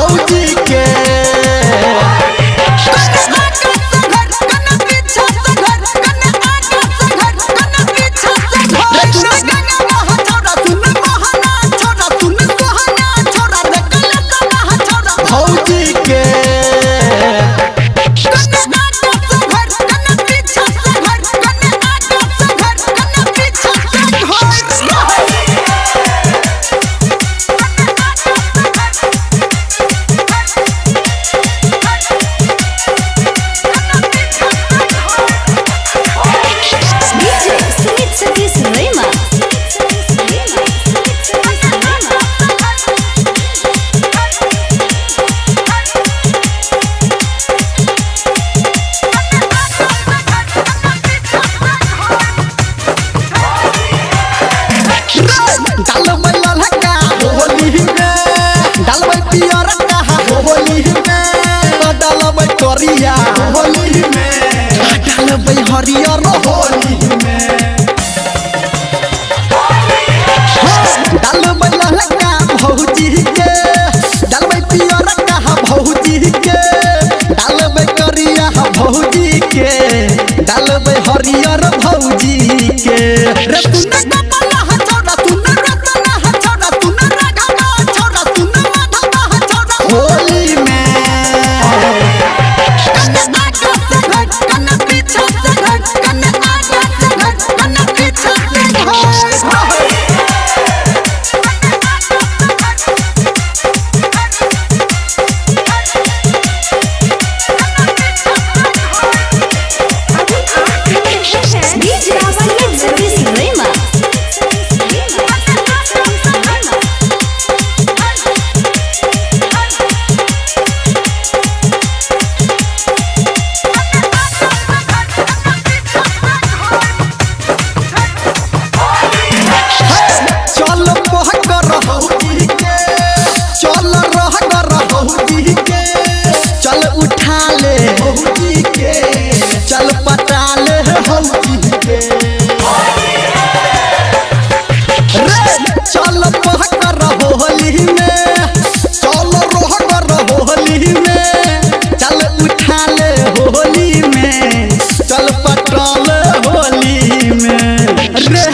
भौजी के करिया होली में डालबै हरियर होली में डालबै ललका भौजी के डालबै पियर का भौजी के डालबै करिया भौजी के डालबै हरियर भौजी के रे सुन कपला छोड़ा सुन रतना छोड़ा सुन राघवा छोड़ा सुन माधवा छोड़ा होली में चल उठा ले भौजी के चल पटा ले भौजी के रे चल पहकर होली में चल रोहकर होली में चल उठा ले होली में चल पटा ले होली में रे